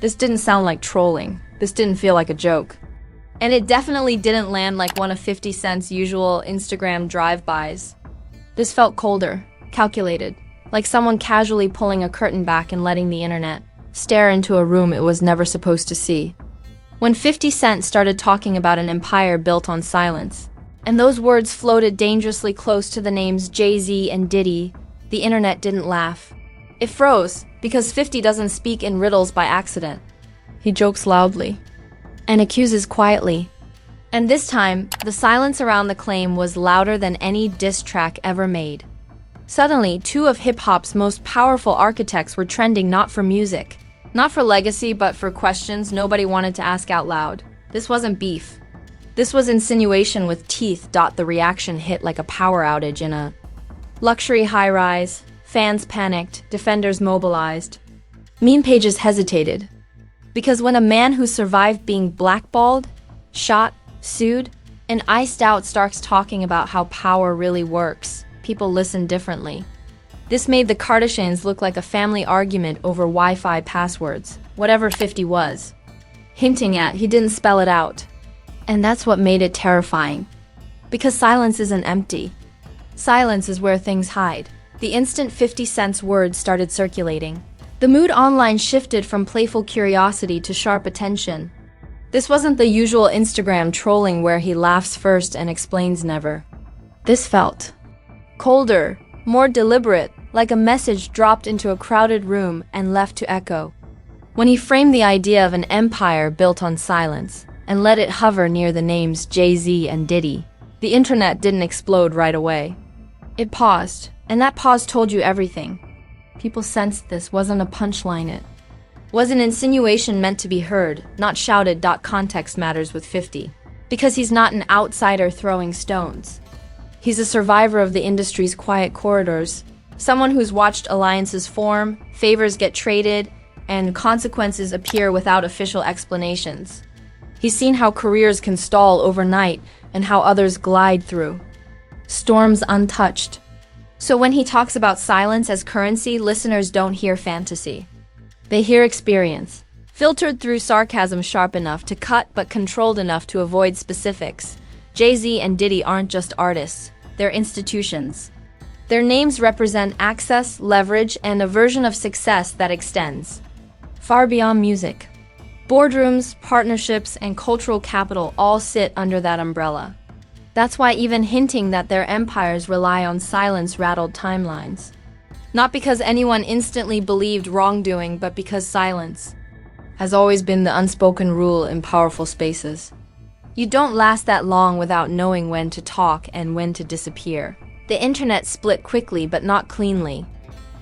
This didn't sound like trolling. This didn't feel like a joke. And it definitely didn't land like one of 50 Cent's usual Instagram drive-bys. This felt colder, calculated, like someone casually pulling a curtain back and letting the internet stare into a room it was never supposed to see. When 50 Cent started talking about an empire built on silence, and those words floated dangerously close to the names Jay-Z and Diddy, the internet didn't laugh. It froze, because 50 doesn't speak in riddles by accident. He jokes loudly, and accuses quietly. And this time, the silence around the claim was louder than any diss track ever made. Suddenly, two of hip-hop's most powerful architects were trending not for music, not for legacy, but for questions nobody wanted to ask out loud. This wasn't beef. This was insinuation with teeth. The reaction hit like a power outage in a luxury high-rise. Fans panicked, defenders mobilized. Meme pages hesitated. Because when a man who survived being blackballed, shot, sued, and iced out starts talking about how power really works, people listen differently. This made the Kardashians look like a family argument over Wi-Fi passwords, whatever 50 was, hinting at he didn't spell it out. And that's what made it terrifying. Because silence isn't empty. Silence is where things hide. The instant 50 Cent's words started circulating, the mood online shifted from playful curiosity to sharp attention. This wasn't the usual Instagram trolling where he laughs first and explains never. This felt colder, more deliberate, like a message dropped into a crowded room and left to echo. When he framed the idea of an empire built on silence and let it hover near the names Jay-Z and Diddy, the internet didn't explode right away. It paused, and that pause told you everything. People sensed this wasn't a punchline, it was an insinuation meant to be heard, not shouted. Context matters with 50. Because he's not an outsider throwing stones. He's a survivor of the industry's quiet corridors, someone who's watched alliances form, favors get traded, and consequences appear without official explanations. He's seen how careers can stall overnight and how others glide through storms untouched. So when he talks about silence as currency, listeners don't hear fantasy. They hear experience, filtered through sarcasm sharp enough to cut but controlled enough to avoid specifics. Jay-Z and Diddy aren't just artists, they're institutions. Their names represent access, leverage, and a version of success that extends far beyond music. Boardrooms, partnerships, and cultural capital all sit under that umbrella. That's why even hinting that their empires rely on silence rattled timelines. Not because anyone instantly believed wrongdoing, but because silence has always been the unspoken rule in powerful spaces. You don't last that long without knowing when to talk and when to disappear. The internet split quickly but not cleanly.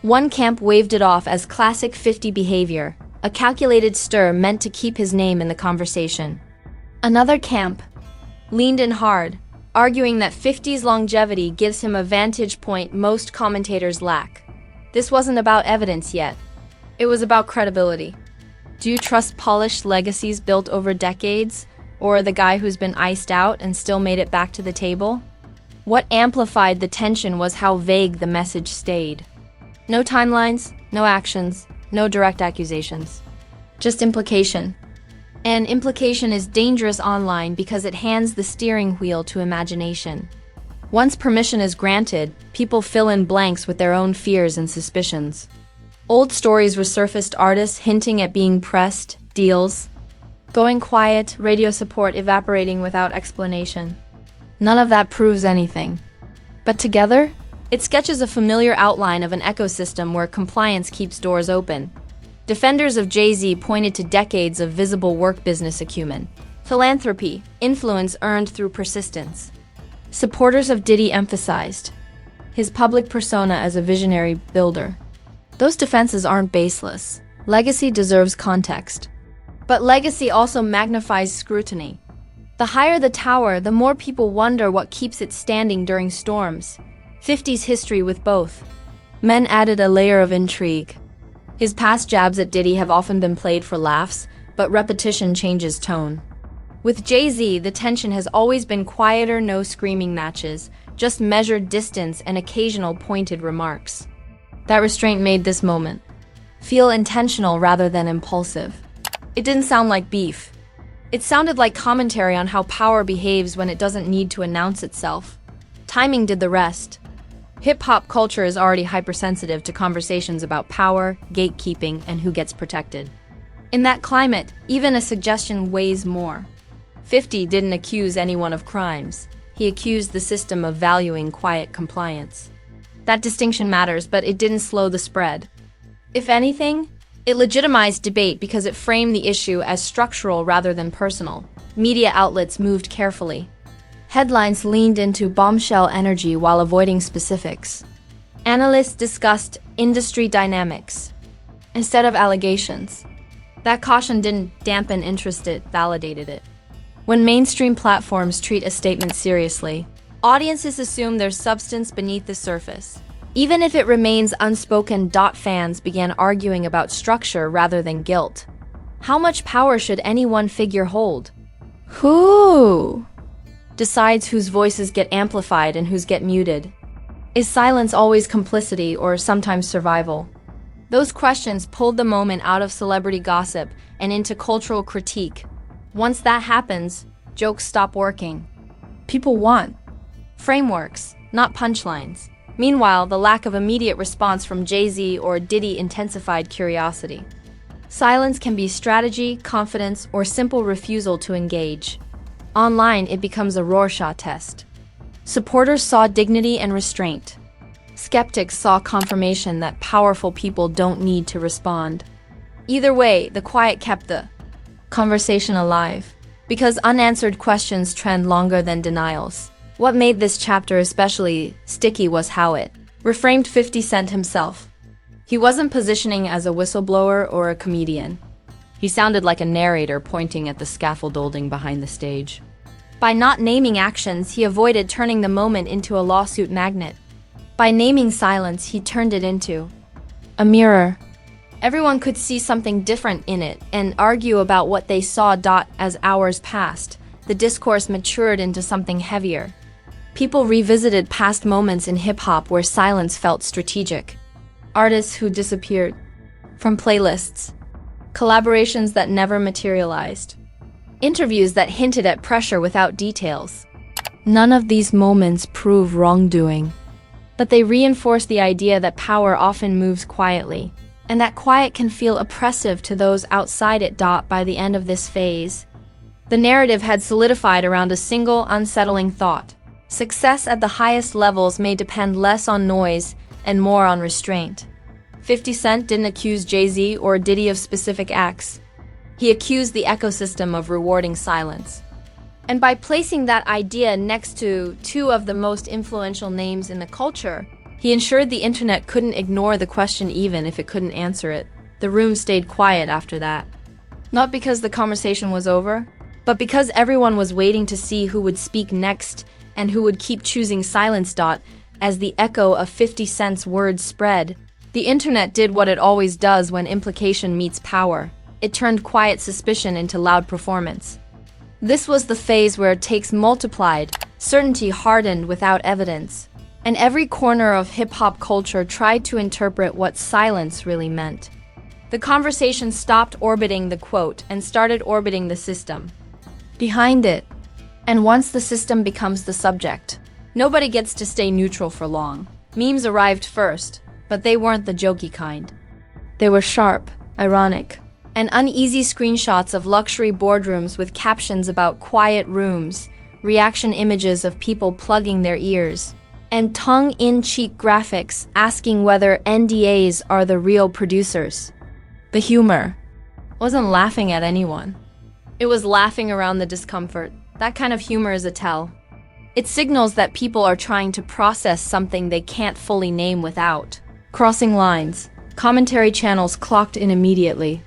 One camp waved it off as classic 50 behavior, a calculated stir meant to keep his name in the conversation. Another camp leaned in hard, arguing that 50's longevity gives him a vantage point most commentators lack. This wasn't about evidence yet. It was about credibility. Do you trust polished legacies built over decades, or the guy who's been iced out and still made it back to the table? What amplified the tension was how vague the message stayed. No timelines, no actions, no direct accusations. Just implication. And implication is dangerous online because it hands the steering wheel to imagination. Once permission is granted, people fill in blanks with their own fears and suspicions. Old stories resurfaced, artists hinting at being pressed, deals going quiet, radio support evaporating without explanation. None of that proves anything. But together, it sketches a familiar outline of an ecosystem where compliance keeps doors open. Defenders of Jay-Z pointed to decades of visible work business acumen, philanthropy, influence earned through persistence. Supporters of Diddy emphasized his public persona as a visionary builder. Those defenses aren't baseless. Legacy deserves context. But legacy also magnifies scrutiny. The higher the tower, the more people wonder what keeps it standing during storms. 50's history with both men added a layer of intrigue. His past jabs at Diddy have often been played for laughs, but repetition changes tone. With Jay-Z, the tension has always been quieter, no screaming matches, just measured distance and occasional pointed remarks. That restraint made this moment feel intentional rather than impulsive. It didn't sound like beef. It sounded like commentary on how power behaves when it doesn't need to announce itself. Timing did the rest. Hip-hop culture is already hypersensitive to conversations about power, gatekeeping, and who gets protected. In that climate, even a suggestion weighs more. 50 didn't accuse anyone of crimes. He accused the system of valuing quiet compliance. That distinction matters, but it didn't slow the spread. If anything, it legitimized debate because it framed the issue as structural rather than personal. Media outlets moved carefully. Headlines leaned into bombshell energy while avoiding specifics. Analysts discussed industry dynamics instead of allegations. That caution didn't dampen interest, it validated it. When mainstream platforms treat a statement seriously, audiences assume there's substance beneath the surface. Even if it remains unspoken, fans began arguing about structure rather than guilt. How much power should any one figure hold? Who decides whose voices get amplified and whose get muted? Is silence always complicity or sometimes survival? Those questions pulled the moment out of celebrity gossip and into cultural critique. Once that happens, jokes stop working. People want frameworks, not punchlines. Meanwhile, the lack of immediate response from Jay-Z or Diddy intensified curiosity. Silence can be strategy, confidence, or simple refusal to engage. Online, it becomes a Rorschach test. Supporters saw dignity and restraint. Skeptics saw confirmation that powerful people don't need to respond. Either way, the quiet kept the conversation alive, because unanswered questions trend longer than denials. What made this chapter especially sticky was how it reframed 50 Cent himself. He wasn't positioning as a whistleblower or a comedian. He sounded like a narrator pointing at the scaffolding behind the stage. By not naming actions, he avoided turning the moment into a lawsuit magnet. By naming silence, he turned it into a mirror. Everyone could see something different in it and argue about what they saw. As hours passed, the discourse matured into something heavier. People revisited past moments in hip-hop where silence felt strategic. Artists who disappeared from playlists. Collaborations that never materialized. Interviews that hinted at pressure without details. None of these moments prove wrongdoing, but they reinforce the idea that power often moves quietly, and that quiet can feel oppressive to those outside it. By the end of this phase, the narrative had solidified around a single unsettling thought. Success at the highest levels may depend less on noise and more on restraint. 50 Cent didn't accuse Jay-Z or Diddy of specific acts. He accused the ecosystem of rewarding silence. And by placing that idea next to two of the most influential names in the culture, he ensured the internet couldn't ignore the question even if it couldn't answer it. The room stayed quiet after that. Not because the conversation was over, but because everyone was waiting to see who would speak next and who would keep choosing silence. As the echo of 50 Cent's words spread, the internet did what it always does when implication meets power. It turned quiet suspicion into loud performance. This was the phase where takes multiplied, certainty hardened without evidence, and every corner of hip-hop culture tried to interpret what silence really meant. The conversation stopped orbiting the quote and started orbiting the system behind it. And once the system becomes the subject, nobody gets to stay neutral for long. Memes arrived first, but they weren't the jokey kind. They were sharp, ironic, and uneasy screenshots of luxury boardrooms with captions about quiet rooms, reaction images of people plugging their ears, and tongue-in-cheek graphics asking whether NDAs are the real producers. The humor wasn't laughing at anyone. It was laughing around the discomfort. That kind of humor is a tell. It signals that people are trying to process something they can't fully name without crossing lines. Commentary channels clocked in immediately.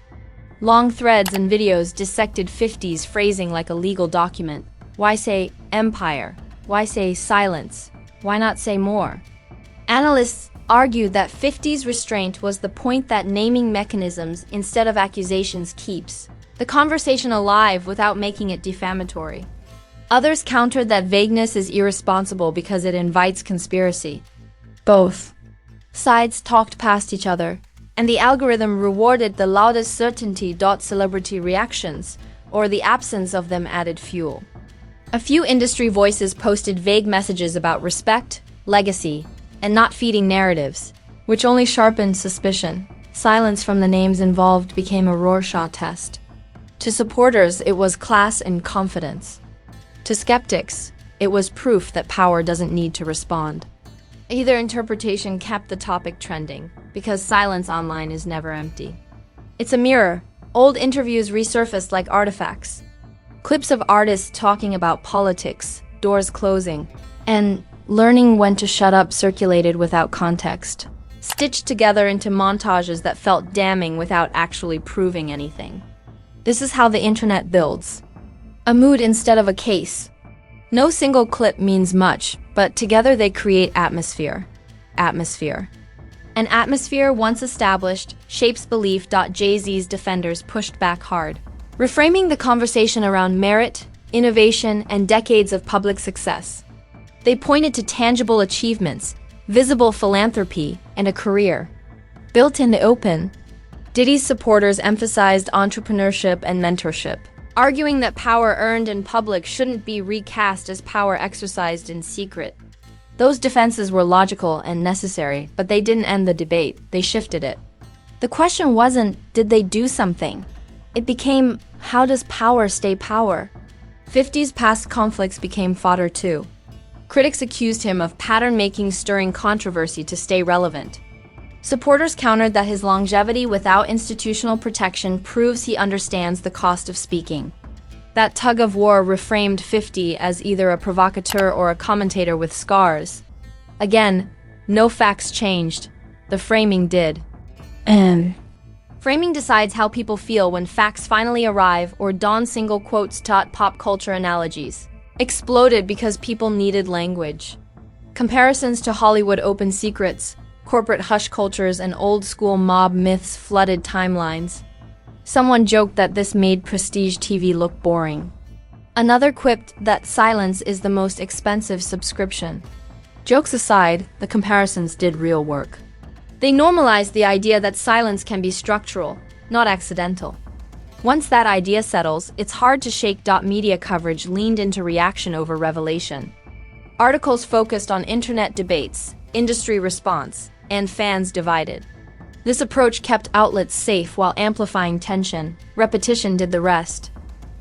Long threads and videos dissected 50's phrasing like a legal document. Why say empire? Why say silence? Why not say more? Analysts argued that 50's restraint was the point that naming mechanisms instead of accusations keeps the conversation alive without making it defamatory. Others countered that vagueness is irresponsible because it invites conspiracy. Both sides talked past each other, and the algorithm rewarded the loudest certainty. Celebrity reactions, or the absence of them, added fuel. A few industry voices posted vague messages about respect, legacy, and not feeding narratives, which only sharpened suspicion. Silence from the names involved became a Rorschach test. To supporters, it was class and confidence. To skeptics, it was proof that power doesn't need to respond. Either interpretation kept the topic trending, because silence online is never empty. It's a mirror. Old interviews resurfaced like artifacts. Clips of artists talking about politics, doors closing, and learning when to shut up circulated without context, stitched together into montages that felt damning without actually proving anything. This is how the internet builds. A mood instead of a case. No single clip means much, but together they create atmosphere. Atmosphere. An atmosphere once established shapes belief. Jay-Z's defenders pushed back hard, reframing the conversation around merit, innovation, and decades of public success. They pointed to tangible achievements, visible philanthropy, and a career built in the open. Diddy's supporters emphasized entrepreneurship and mentorship, arguing that power earned in public shouldn't be recast as power exercised in secret. Those defenses were logical and necessary, but they didn't end the debate, they shifted it. The question wasn't, did they do something? It became, how does power stay power? 50's past conflicts became fodder too. Critics accused him of pattern-making, stirring controversy to stay relevant. Supporters countered that his longevity without institutional protection proves he understands the cost of speaking. That tug-of-war reframed 50 as either a provocateur or a commentator with scars. Again, no facts changed. The framing did. Framing decides how people feel when facts finally arrive, or Don single quotes taught pop culture analogies exploded because people needed language. Comparisons to Hollywood open secrets, corporate hush cultures, and old-school mob myths flooded timelines. Someone joked that this made prestige TV look boring. Another quipped that silence is the most expensive subscription. Jokes aside, the comparisons did real work. They normalized the idea that silence can be structural, not accidental. Once that idea settles, it's hard to shake. Media coverage leaned into reaction over revelation. Articles focused on internet debates, industry response, and fans divided. This approach kept outlets safe while amplifying tension. Repetition did the rest.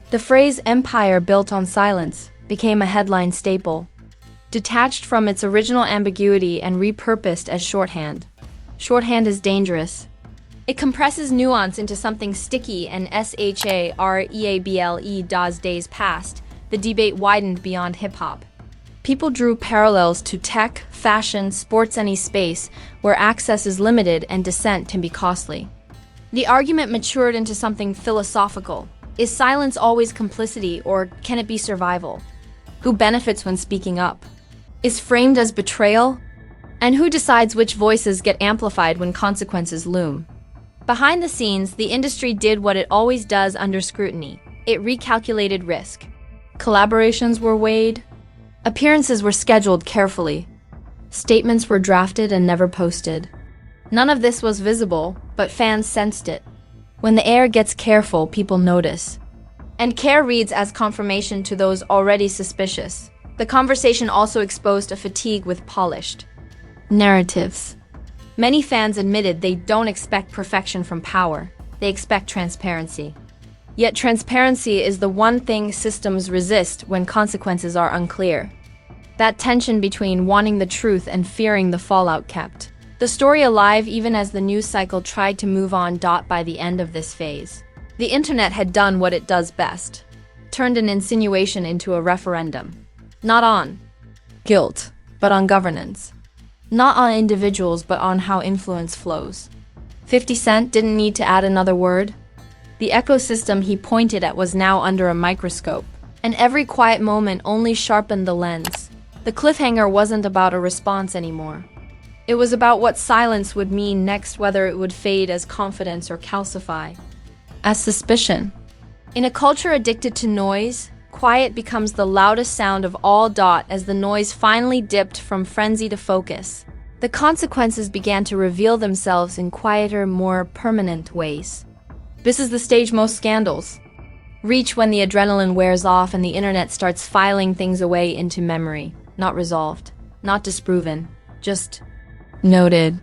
The phrase "empire built on silence" became a headline staple, detached from its original ambiguity and repurposed as shorthand. Shorthand is dangerous. It compresses nuance into something sticky and shareable. Days passed, the debate widened beyond hip-hop. People drew parallels to tech, fashion, sports, any space where access is limited and dissent can be costly. The argument matured into something philosophical. Is silence always complicity, or can it be survival? Who benefits when speaking up? Is framed as betrayal? And who decides which voices get amplified when consequences loom? Behind the scenes, the industry did what it always does under scrutiny. It recalculated risk. Collaborations were weighed. Appearances were scheduled carefully. Statements were drafted and never posted. None of this was visible, but fans sensed it. When the air gets careful, people notice. And care reads as confirmation to those already suspicious. The conversation also exposed a fatigue with polished narratives. Many fans admitted they don't expect perfection from power. They expect transparency. Yet transparency is the one thing systems resist when consequences are unclear. That tension between wanting the truth and fearing the fallout kept the story alive even as the news cycle tried to move on. By the end of this phase, the internet had done what it does best, turned an insinuation into a referendum. Not on guilt, but on governance. Not on individuals, but on how influence flows. 50 Cent didn't need to add another word. The ecosystem he pointed at was now under a microscope, and every quiet moment only sharpened the lens. The cliffhanger wasn't about a response anymore. It was about what silence would mean next, whether it would fade as confidence or calcify as suspicion. In a culture addicted to noise, quiet becomes the loudest sound of all. As the noise finally dipped from frenzy to focus, The consequences began to reveal themselves in quieter, more permanent ways. This is the stage most scandals reach, when the adrenaline wears off and the internet starts filing things away into memory. Not resolved, not disproven, just noted.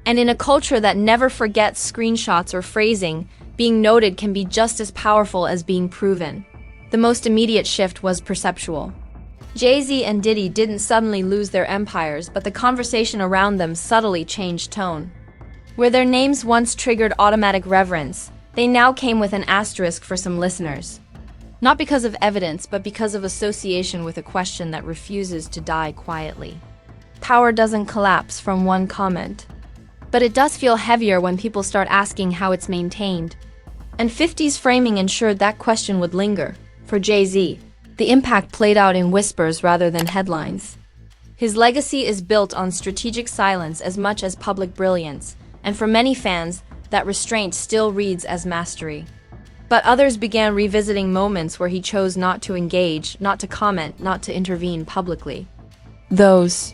And in a culture that never forgets screenshots or phrasing, being noted can be just as powerful as being proven. The most immediate shift was perceptual. Jay-Z and Diddy didn't suddenly lose their empires, but the conversation around them subtly changed tone. Where their names once triggered automatic reverence, they now came with an asterisk for some listeners. Not because of evidence, but because of association with a question that refuses to die quietly. Power doesn't collapse from one comment, but it does feel heavier when people start asking how it's maintained. And 50's framing ensured that question would linger. For Jay-Z, the impact played out in whispers rather than headlines. His legacy is built on strategic silence as much as public brilliance, and for many fans, that restraint still reads as mastery. But others began revisiting moments where he chose not to engage, not to comment, not to intervene publicly. Those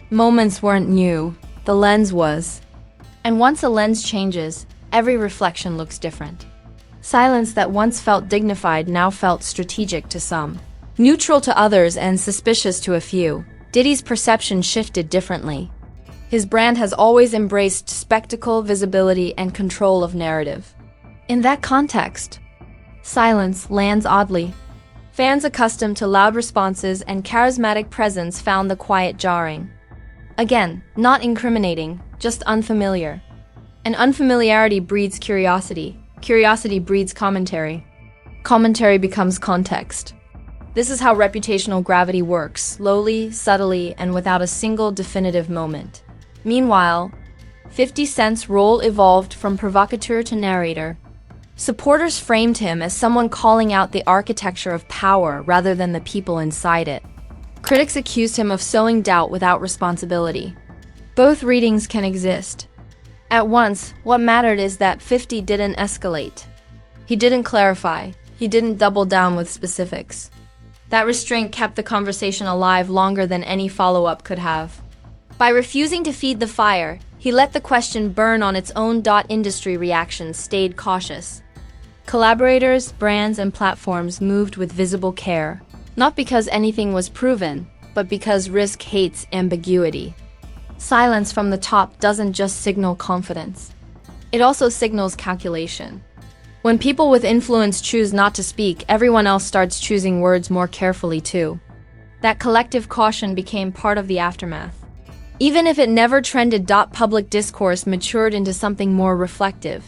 moments weren't new, the lens was. And once a lens changes, every reflection looks different. Silence that once felt dignified now felt strategic to some, neutral to others, and suspicious to a few. Diddy's perception shifted differently. His brand has always embraced spectacle, visibility, and control of narrative. In that context, silence lands oddly. Fans accustomed to loud responses and charismatic presence found the quiet jarring. Again, not incriminating, just unfamiliar. And unfamiliarity breeds curiosity. Curiosity breeds commentary. Commentary becomes context. This is how reputational gravity works, slowly, subtly, and without a single definitive moment. Meanwhile, 50 Cent's role evolved from provocateur to narrator. Supporters framed him as someone calling out the architecture of power rather than the people inside it. Critics accused him of sowing doubt without responsibility. Both readings can exist. At once, what mattered is that 50 didn't escalate. He didn't clarify. He didn't double down with specifics. That restraint kept the conversation alive longer than any follow-up could have. By refusing to feed the fire, he let the question burn on its own. Industry reactions stayed cautious. Collaborators, brands, and platforms moved with visible care, not because anything was proven, but because risk hates ambiguity. Silence from the top doesn't just signal confidence. It also signals calculation. When people with influence choose not to speak, everyone else starts choosing words more carefully too. That collective caution became part of the aftermath. Even if it never trended, public discourse matured into something more reflective.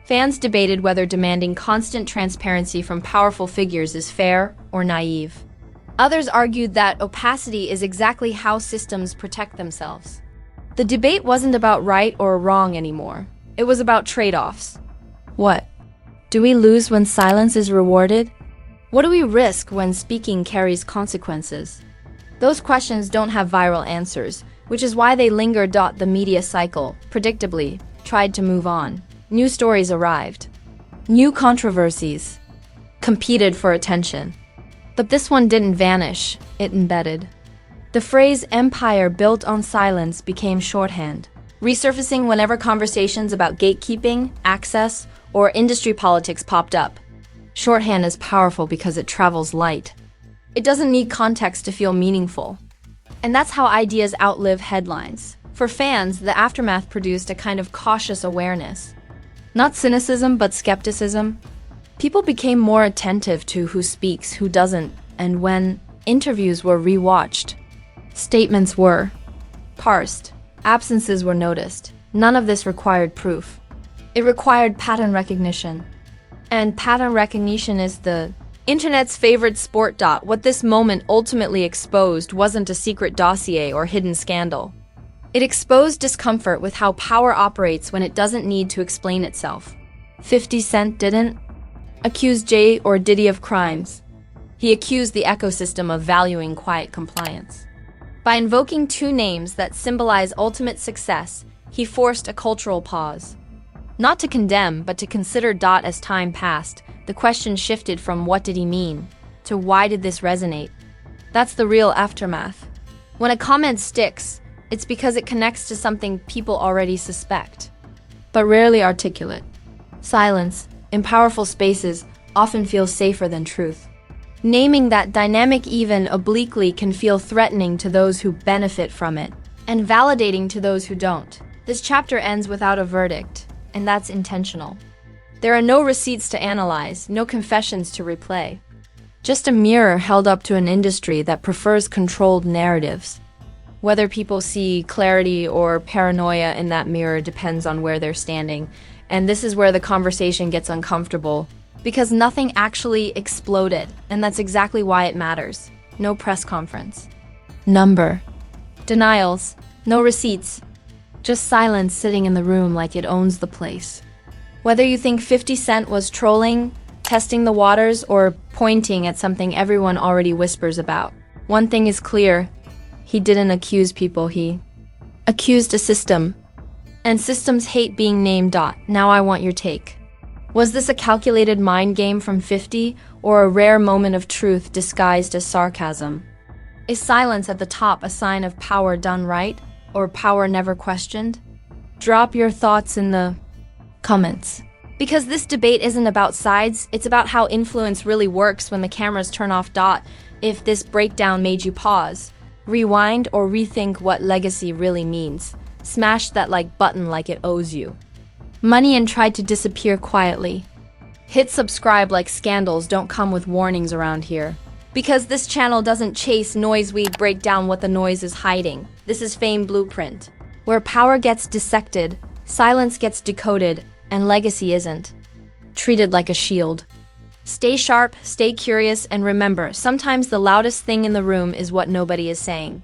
Fans debated whether demanding constant transparency from powerful figures is fair or naive. Others argued that opacity is exactly how systems protect themselves. The debate wasn't about right or wrong anymore. It was about trade-offs. What do we lose when silence is rewarded? What do we risk when speaking carries consequences? Those questions don't have viral answers, which is why they linger. The media cycle, predictably, tried to move on. New stories arrived. New controversies competed for attention. But this one didn't vanish, it embedded. The phrase "empire built on silence" became shorthand, resurfacing whenever conversations about gatekeeping, access, or industry politics popped up. Shorthand is powerful because it travels light. It doesn't need context to feel meaningful. And that's how ideas outlive headlines. For fans, the aftermath produced a kind of cautious awareness. Not cynicism, but skepticism. People became more attentive to who speaks, who doesn't, and when interviews were rewatched, statements were parsed, absences were noticed. None of this required proof. It required pattern recognition. And pattern recognition is the internet's favorite sport. What this moment ultimately exposed wasn't a secret dossier or hidden scandal. It exposed discomfort with how power operates when it doesn't need to explain itself. 50 Cent didn't accuse Jay or Diddy of crimes. He accused the ecosystem of valuing quiet compliance. By invoking two names that symbolize ultimate success, he forced a cultural pause. Not to condemn, but to consider. As time passed, the question shifted from "what did he mean?" to "why did this resonate?" That's the real aftermath. When a comment sticks, It's because it connects to something people already suspect, but rarely articulate. Silence, in powerful spaces, often feels safer than truth. Naming that dynamic even obliquely can feel threatening to those who benefit from it, and validating to those who don't. This chapter ends without a verdict, and that's intentional. There are no receipts to analyze, no confessions to replay. Just a mirror held up to an industry that prefers controlled narratives. Whether people see clarity or paranoia in that mirror depends on where they're standing, and this is where the conversation gets uncomfortable, because nothing actually exploded, and that's exactly why it matters. No press conference. Number. Denials. No receipts. Just silence sitting in the room like it owns the place. Whether you think 50 Cent was trolling, testing the waters, or pointing at something everyone already whispers about, one thing is clear. He didn't accuse people, he accused a system. And systems hate being named. Now I want your take. Was this a calculated mind game from 50, or a rare moment of truth disguised as sarcasm? Is silence at the top a sign of power done right, or power never questioned? Drop your thoughts in the comments. Because this debate isn't about sides, it's about how influence really works when the cameras turn off. If this breakdown made you pause, rewind, or rethink what legacy really means, smash that like button like it owes you. Money and tried to disappear quietly. Hit subscribe like scandals don't come with warnings around here. Because this channel doesn't chase noise, we break down what the noise is hiding. This is Fame Blueprint, where power gets dissected, silence gets decoded, and legacy isn't. Treated like a shield. Stay sharp, stay curious, and remember, sometimes the loudest thing in the room is what nobody is saying.